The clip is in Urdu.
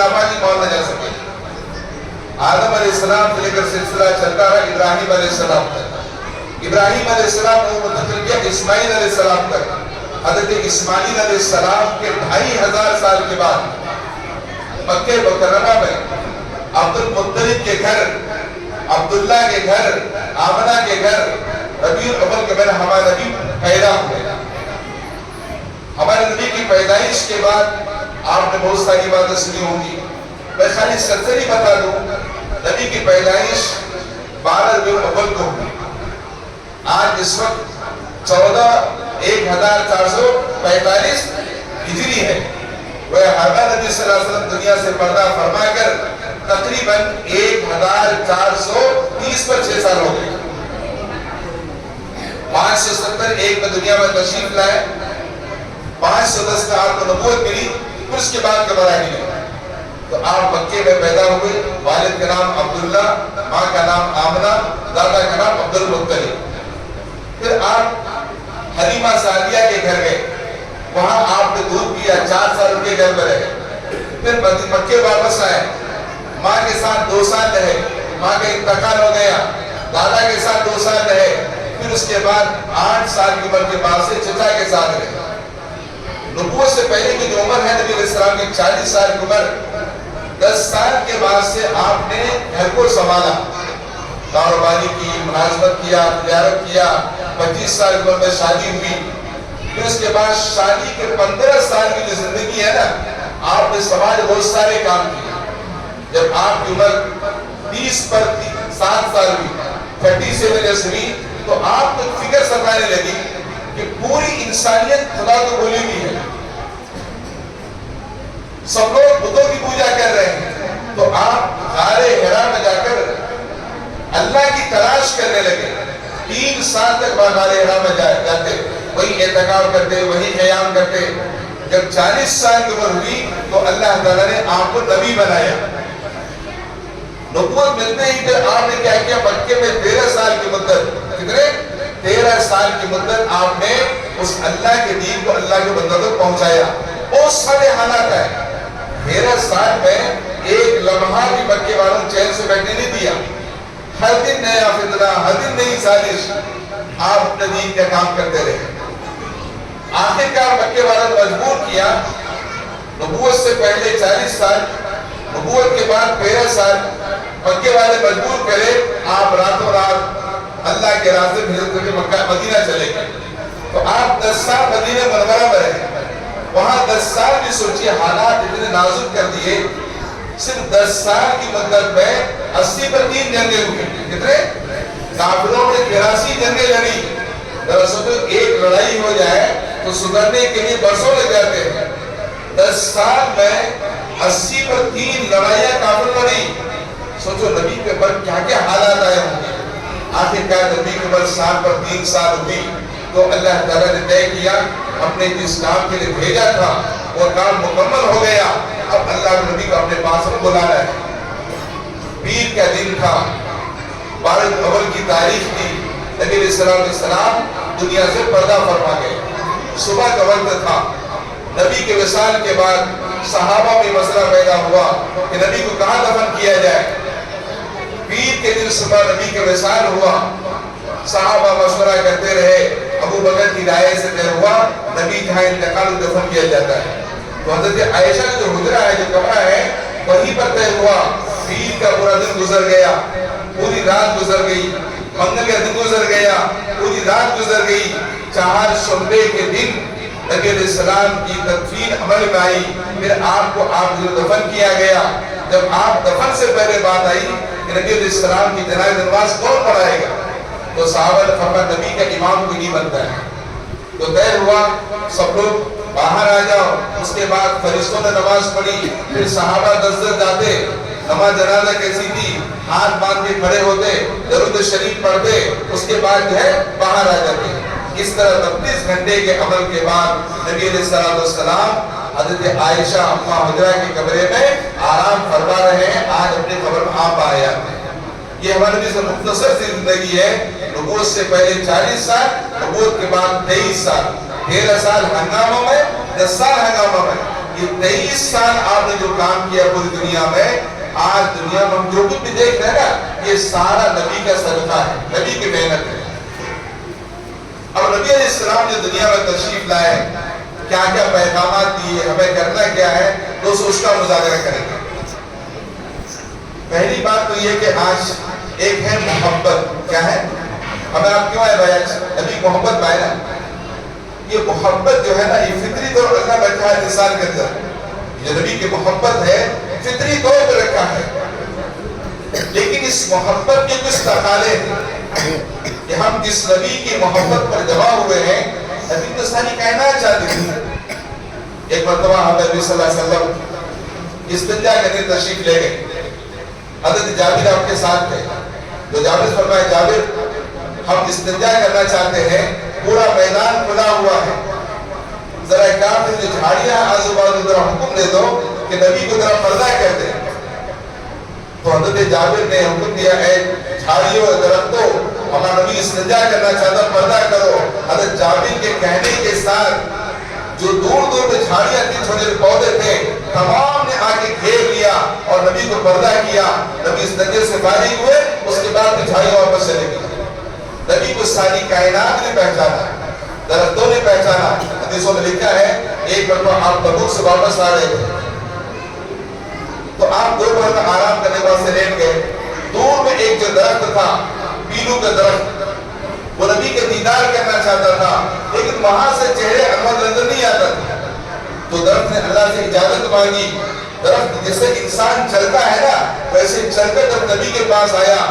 ناپاکی ماحول نہ جا سکے. آدم علیہ السلام سے لے کر سلسلہ چلتا رہا ابراہیم علیہ السلام تک. ابراہیم علیہ السلام نے منتقل کیا اسماعیل علیہ السلام تک. حضرت اسماعیل علیہ السلام کے 2500 سال کے بعد مکہ مکرمہ میں عبد المطلب کے گھر، عبداللہ کے گھر، آمنہ کے گھر ربیع الاول کے مہینے ہمارے نبی پیدا ہوئے. ہمارے نبی کی پیدائش کے بعد آپ نے بہت ساری باتیں سنی ہوں گی. میں خالی سرسری بتا دوں، نبی کی پیدائش 12 ربیع الاول کو ہوئی. آج اس وقت 1445 ہجری ہے. وہ ہمارے نبی صلی اللہ علیہ وسلم دنیا سے پردہ فرما کر تقریباً 1430 پر 6 سال ہو گئے. 570 ایک میں دنیا میں تشریف لائے. 510 کا آپ کو نبوت ملی. پھر اس کے بعد کے مراحل ملے. تو آپ مکے میں پیدا ہوئے. والد کا نام عبداللہ، ماں کا نام آمنہ، دادا کا نام عبد المطلب. پھر آپ حلیمہ سعدیہ کے گھر گئے. وہاں آپ نے دودھ پیا. 4 سال ان کے گھر میں رہے. پھر مکے واپس آئے. ماں کے ساتھ 2 سال رہے. ماں کا انتقال ہو گیا. دادا کے ساتھ 2 سال رہے. پھر اس کے بعد 8 سال کی عمر کے بعد سے چچا کے ساتھ رہے. نبوت سے پہلے کی جو عمر ہے نبی علیہ السلام کی 40 سال کی عمر، 10 سال کے بعد سے آپ نے گھر کو سنبھالا. کاروباری کی، ملازمت کیا، تجارت کیا. 25 سال کی عمر میں شادی ہوئی. پھر اس کے بعد شادی کے 15 سال کی جو زندگی ہے نا، آپ نے سماج بہت سارے کام کیے. جب آپ کی عمر 30 پر 7 سال ہوئی، 37 ایئرس ہوئی، تو آپ کو فکر ستانے لگی کہ پوری انسانیت خدا کو بھولی ہوئی ہے. سب لوگ بتوں کی پوجا کر رہے ہیں. تو آپ غار حرا میں جا کر اللہ کی تلاش کرنے لگے. 3 سال تک غار حرا میں جاتے، وہی اعتکاف کرتے، وہی قیام کرتے. جب 40 سال کی عمر ہوئی تو اللہ تعالیٰ نے آپ کو نبی بنایا. نبوت ملتے ہی پھر آپ نے کیا کیا؟ مکے میں 13 سال کی مدت، کتنے؟ 13 سال کی مدت آپ نے اس اللہ کے دین کو اللہ کے بندوں تک پہنچایا. بہت سارے حالات ہیں. 13 سال میں ایک لمحہ بھی مکے والوں چین سے بیٹھنے نہیں دیا. ہر دن نیا فتنہ، ہر دن نئی سازش. آپ اپنے دین کا کام کرتے رہے. آخرکار مکے والوں نے مجبور کیا. نبوت سے پہلے 40 سال، نبوت کے بعد 13 سال مکے والے مجبور کرے آپ راتوں رات اللہ کے راستے میں ہجرت کر کے مکہ مدینہ چلے گئے. تو آپ 10 سال مدینہ منورہ میں رہے. وہاں 10 سال بھی سوچیے حالات اتنے نازک کر دیے. صرف 10 سال کی مدت میں 80 پر 3 جنگیں ہوئی. کتنے؟ کافروں نے 83 جنگیں لڑی. دراصل ایک لڑائی ہو جائے تو سدھرنے کے لیے برسوں لگ جاتے ہیں. 10 سال میں 80 پر 3 لڑائیاں کافر لڑی. سوچو نبی کے پر کیا کیا حالات آئے ہوں گے. آخرکار نبی کے پر سال پر 3 سال ہوئی تو اللہ تعالیٰ نے طے کیا اپنے جس کام کے لیے بھیجا تھا وہ کام مکمل ہو گیا. اب اللہ کے نبی کو اپنے پاس میں بلانا ہے. پیر کا دن تھا، 12 اول کی تاریخ تھی. نبی علیہ السلام دنیا سے پردہ فرما گئے. صبح کا وقت تھا. نبی کے وصال کے بعد صحابہ میں مسئلہ پیدا ہوا کہ نبی کو کہاں دفن کیا جائے. پیر کے دن صبح نبی کے وصال ہوا. صحابہ مشورہ کرتے رہے. ابو بکر کی رائے سے طے ہوا نبی جہاں انتقال دفن کیا جاتا ہے. تو حضرت عائشہ کا جو حجرہ ہے، جو کمرہ ہے، وہیں پر طے ہوا. پیر کا پورا دن گزر گیا، پوری رات گزر گئی. منگل کا دن گزر گیا، پوری رات گزر گئی. 4 شنبے کے دن نبی علیہ السلام کی تدفین عمل میں آئی. پھر آپ کو دفن کیا گیا. جب آپ دفن سے پہلے بات آئی کہ نبی علیہ السلام کی جنازہ نماز کون پڑھائے گا، تو صحابہ نے فرمایا نبی کا امام کوئی نہیں بنتا ہے. تو طے ہوا سب لوگ باہر آ جاؤ. اس کے بعد فرشتوں نے نماز پڑھی. پھر صحابہ 10 جاتے. نماز جنازہ کیسی تھی؟ ہاتھ باندھ کے کھڑے ہوتے، درود شریف پڑھتے، اس کے بعد جو ہے باہر آ جاتے. اس طرح 32 گھنٹے کے عمل کے بعد نبی علیہ السلام حضرت عائشہ اما حجرہ کے کمرے میں آرام فرما رہے ہیں. آج اپنے قبر میں آپ آئے ہیں. یہ ہمارے نبی سے مختصر سی زندگی ہے. نبوت سے پہلے 40 سال، نبوت کے بعد 23 سال. 13 سال ہنگاموں میں، 10 سال ہنگاموں میں. یہ 23 سال آپ نے جو کام کیا پوری دنیا میں، آج دنیا میں ہم جو کچھ بھی دیکھ رہے ہیں نا، یہ سارا نبی کا صدقہ ہے، نبی کی محنت ہے۔ اب نبی علیہ السلام جو دنیا میں تشریف لائے، کیا کیا پیغامات دیے، ہمیں کرنا کیا ہے، دوستو اس کا مذاکرہ کریں گے۔ پہلی بات تو یہ کہ آج ایک ہے محبت، کیا ہے؟ ہمیں آپ کیوں آئے بھائی آج؟ نبی محبت پائے نا، یہ محبت جو ہے نا، یہ فطری طور پر اللہ بیٹھا ہے انسان کے اندر، یہ نبی کی محبت ہے، فطری طور پر رکھا ہے۔ لیکن اس محبت کے کچھ تقاضے ہیں کہ ہم جس نبی کی محبت پر جمع ہوئے ہیں، نبی تو ساری کائنات چاہتی تھی۔ ایک مرتبہ نبی صلی اللہ علیہ وسلم استنجا کرنے تشریف لے گئے، حضرت جابر آپ کے ساتھ تھے، تو جابر فرمائے جابر ہم استنجا کرنا چاہتے ہیں، پورا میدان کھلا ہوا ہے، ذرا کام میں جو جھاڑیاں آزو بازو ذرا حکم دے دو کہ نبی کو ذرا پردہ کر دیں۔ تو حضرت جابر نے حکم دیا، اے جھاڑیوں اور درختوں، ہمارا نبی استنجا کرنا چاہتا، پردہ کرو۔ حضرت جابر کے کہنے کے ساتھ جو دور دور میں جھاڑیاں تھی، چھوٹے پودے تھے، تمام نے آگے گھیر لیا اور نبی کو پردہ کیا۔ نبی استنجے سے فارغ ہوئے، اس کے بعد جھاڑیاں واپس چلے گئی۔ نبی کو ساری کائنات نے پہچانا، درختوں نے پہچانا۔ حدیثوں میں لکھا ہے ایک مرتبہ آپ تبوک سے واپس آ رہے تھے، تو آپ دو بار میں آرام کرنے واسطے لیٹ گئے، دور میں ایک جو درخت تھا، پیلو کا درخت، وہ نبی کے دیدار کرنا چاہتا تھا، لیکن وہاں سے چہرے انور نظر نہیں آتا تھا۔ تو درخت نے اللہ سے اجازت مانگی۔ درخت جیسے انسان چلتا ہے نا، ویسے چل کر جب نبی کے پاس آیا،